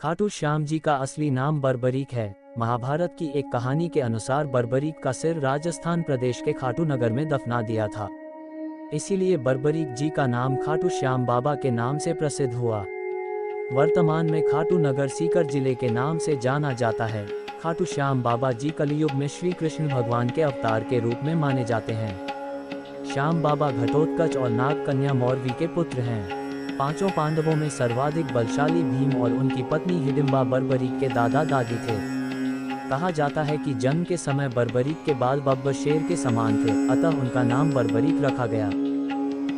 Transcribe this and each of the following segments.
खाटू श्याम जी का असली नाम बर्बरीक है। महाभारत की एक कहानी के अनुसार बर्बरीक का सिर राजस्थान प्रदेश के खाटू नगर में दफना दिया था। इसीलिए बर्बरीक जी का नाम खाटू श्याम बाबा के नाम से प्रसिद्ध हुआ। वर्तमान में खाटू नगर सीकर जिले के नाम से जाना जाता है। खाटू श्याम बाबा जी कलयुग में श्री कृष्ण भगवान के अवतार के रूप में माने जाते हैं। श्याम बाबा घटोत्कच और नाग कन्या मौरवी के पुत्र हैं। पांचों पांडवों में सर्वाधिक बलशाली भीम और उनकी पत्नी हिडिंबा बर्बरीक के दादा दादी थे। कहा जाता है कि जन्म के समय बर्बरीक के बाल बब्बर शेर के समान थे, अतः उनका नाम बर्बरीक रखा गया।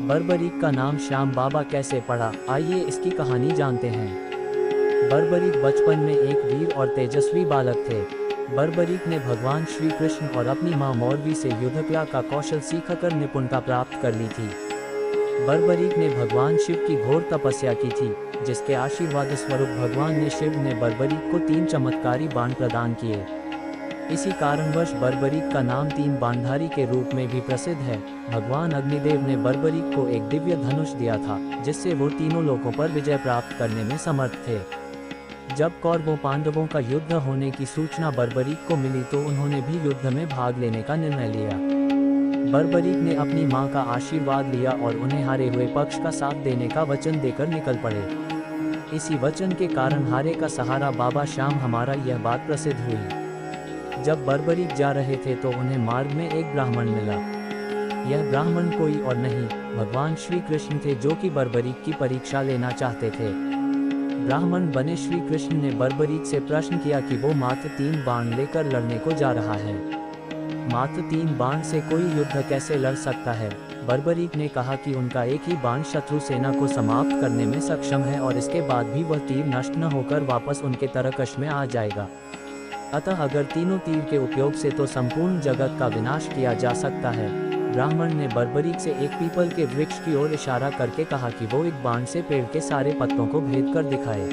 बर्बरीक का नाम श्याम बाबा कैसे पड़ा, आइए इसकी कहानी जानते हैं। बर्बरीक बचपन में एक वीर और तेजस्वी बालक थे। बर्बरीक ने भगवान श्री कृष्ण और अपनी मां मौरवी से युद्धकला का कौशल सीखकर निपुणता प्राप्त कर ली थी। बर्बरीक ने भगवान शिव की घोर तपस्या की थी, जिसके आशीर्वाद स्वरूप भगवान शिव ने बर्बरीक को 3 चमत्कारी बाण प्रदान किए। इसी कारणवश बर्बरीक का नाम 3 बाणधारी के रूप में भी प्रसिद्ध है। भगवान अग्निदेव ने बर्बरीक को एक दिव्य धनुष दिया था, जिससे वो तीनों लोकों पर विजय प्राप्त करने में समर्थ थे। जब कौरवों पांडवों का युद्ध होने की सूचना बर्बरीक को मिली तो उन्होंने भी युद्ध में भाग लेने का निर्णय लिया। बर्बरीक ने अपनी मां का आशीर्वाद लिया और उन्हें हारे हुए पक्ष का साथ देने का वचन देकर निकल पड़े। इसी वचन के कारण हारे का सहारा बाबा श्याम हमारा यह बात प्रसिद्ध हुई। जब बर्बरीक जा रहे थे तो उन्हें मार्ग में एक ब्राह्मण मिला। यह ब्राह्मण कोई और नहीं, भगवान श्री कृष्ण थे, जो कि बर्बरीक की परीक्षा लेना चाहते थे। ब्राह्मण बने श्री कृष्ण ने बर्बरीक से प्रश्न किया कि वो मात्र 3 बाण लेकर लड़ने को जा रहा है। मात्र 3 बाण से कोई युद्ध कैसे लड़ सकता है? बर्बरीक ने कहा कि उनका एक ही बाण शत्रु सेना को समाप्त करने में सक्षम है और इसके बाद भी वह तीर नष्ट न होकर वापस उनके तरकश में आ जाएगा। अतः अगर तीनों तीर के उपयोग से तो संपूर्ण जगत का विनाश किया जा सकता है। ब्राह्मण ने बर्बरीक से एक पीपल के वृक्ष की ओर इशारा करके कहा कि वो एक बाण से पेड़ के सारे पत्तों को भेद कर दिखाए।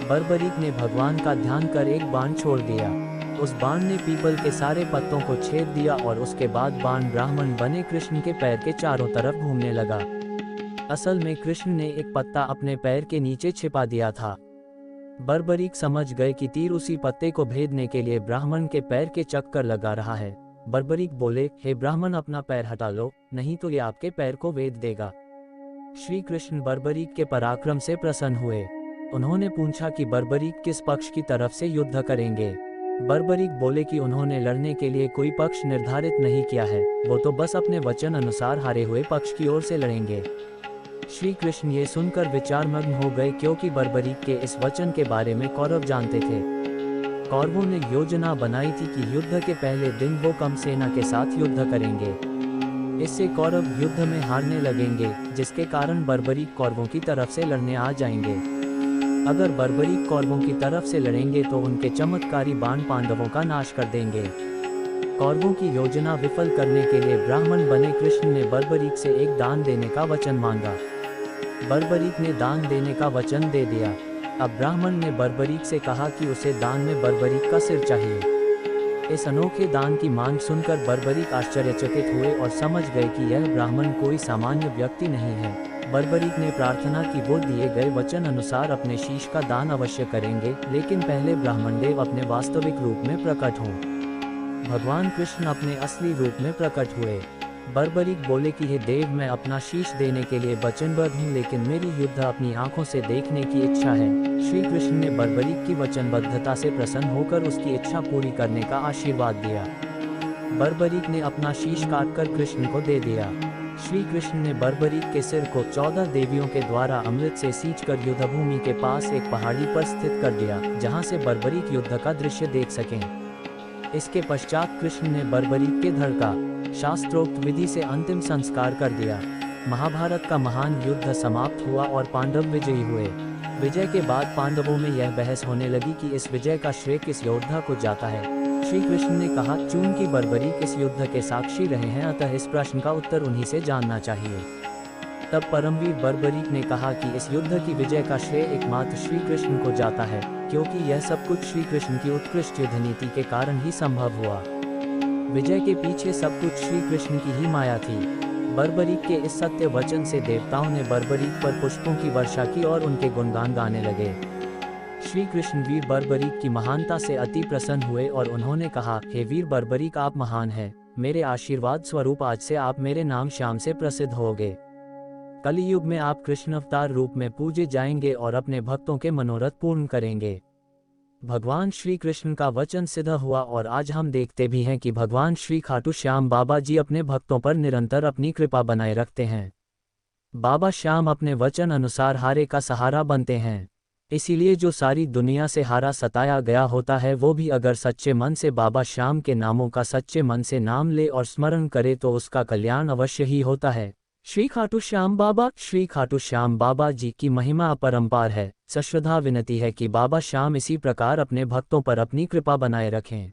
बर्बरीक ने भगवान का ध्यान कर एक बाण छोड़ दिया। उस बाण ने पीपल के सारे पत्तों को छेद दिया और उसके बाद बाण ब्राह्मण बने कृष्ण के पैर के चारों तरफ घूमने लगा। असल में कृष्ण ने एक पत्ता अपने पैर के नीचे छिपा दिया था। बर्बरीक समझ गए कि तीर उसी पत्ते को भेदने के लिए ब्राह्मण के पैर के चक्कर लगा रहा है। बर्बरीक बोले, हे ब्राह्मण, अपना पैर हटा लो, नहीं तो ये आपके पैर को वेद देगा। श्री कृष्ण बर्बरीक के पराक्रम से प्रसन्न हुए। उन्होंने पूछा कि बर्बरीक किस पक्ष की तरफ से युद्ध करेंगे। बर्बरीक बोले कि उन्होंने लड़ने के लिए कोई पक्ष निर्धारित नहीं किया है, वो तो बस अपने वचन अनुसार हारे हुए पक्ष की ओर से लड़ेंगे। श्री कृष्ण ये सुनकर विचारमग्न हो गए, क्योंकि बर्बरीक के इस वचन के बारे में कौरव जानते थे। कौरवों ने योजना बनाई थी कि युद्ध के पहले दिन वो कम सेना के साथ युद्ध करेंगे। इससे कौरव युद्ध में हारने लगेंगे, जिसके कारण बर्बरीक कौरवों की तरफ से लड़ने आ जाएंगे। अगर बर्बरीक कौरवों की तरफ से लड़ेंगे तो उनके चमत्कारी बाण पांडवों का नाश कर देंगे। कौरवों की योजना विफल करने के लिए ब्राह्मण बने कृष्ण ने बर्बरीक से एक दान देने का वचन मांगा। बर्बरीक ने दान देने का वचन दे दिया। अब ब्राह्मण ने बर्बरीक से कहा कि उसे दान में बर्बरीक का सिर चाहिए। इस अनोखे दान की मांग सुनकर बर्बरीक आश्चर्यचकित हुए और समझ गए कि यह ब्राह्मण कोई सामान्य व्यक्ति नहीं है। बर्बरीक ने प्रार्थना की वो दिए गए वचन अनुसार अपने शीश का दान अवश्य करेंगे, लेकिन पहले ब्राह्मण देव अपने वास्तविक रूप में प्रकट हों। भगवान कृष्ण अपने असली रूप में प्रकट हुए। बर्बरीक बोले कि हे देव, मैं अपना शीश देने के लिए वचनबद्ध हूँ, लेकिन मेरी युद्ध अपनी आंखों से देखने की इच्छा है। श्री कृष्ण ने बर्बरीक की वचनबद्धता से प्रसन्न होकर उसकी इच्छा पूरी करने का आशीर्वाद दिया। बर्बरीक ने अपना शीश काटकर कृष्ण को दे दिया। श्री कृष्ण ने बर्बरीक के सिर को 14 देवियों के द्वारा अमृत से सींचकर युद्धभूमि के पास एक पहाड़ी पर स्थित कर दिया, जहां से बर्बरीक युद्ध का दृश्य देख सकें। इसके पश्चात कृष्ण ने बर्बरीक के धड़ का शास्त्रोक्त विधि से अंतिम संस्कार कर दिया। महाभारत का महान युद्ध समाप्त हुआ और पांडव विजयी हुए। विजय के बाद पांडवों में यह बहस होने लगी कि इस विजय का श्रेय किस योद्धा को जाता है। श्री कृष्ण ने कहा, चूंकि बर्बरीक इस युद्ध के साक्षी रहे हैं, अतः इस प्रश्न का उत्तर उन्हीं से जानना चाहिए। तब परमवीर बर्बरीक ने कहा कि इस युद्ध की विजय का श्रेय एकमात्र श्री कृष्ण को जाता है, क्योंकि यह सब कुछ श्री कृष्ण की उत्कृष्ट युद्ध नीति के कारण ही संभव हुआ। विजय के पीछे सब कुछ श्री कृष्ण की ही माया थी। बर्बरीक के इस सत्य वचन से देवताओं ने बर्बरीक पर पुष्पों की वर्षा की और उनके गुणगान गाने लगे। श्री कृष्ण वीर बर्बरीक की महानता से अति प्रसन्न हुए और उन्होंने कहा, हे वीर बर्बरीक, आप महान हैं, मेरे आशीर्वाद स्वरूप आज से आप मेरे नाम श्याम से प्रसिद्ध होंगे। कलियुग में आप कृष्ण अवतार रूप में पूजे जाएंगे और अपने भक्तों के मनोरथ पूर्ण करेंगे। भगवान श्री कृष्ण का वचन सिद्ध हुआ और आज हम देखते भी हैं कि भगवान श्री खाटू श्याम बाबा जी अपने भक्तों पर निरंतर अपनी कृपा बनाए रखते हैं। बाबा श्याम अपने वचन अनुसार हारे का सहारा बनते हैं। इसीलिए जो सारी दुनिया से हारा सताया गया होता है वो भी अगर सच्चे मन से बाबा श्याम के नामों का सच्चे मन से नाम ले और स्मरण करे तो उसका कल्याण अवश्य ही होता है। श्री खाटू श्याम बाबा जी की महिमा अपरंपार है। सश्रद्धा विनती है कि बाबा श्याम इसी प्रकार अपने भक्तों पर अपनी कृपा बनाए रखें।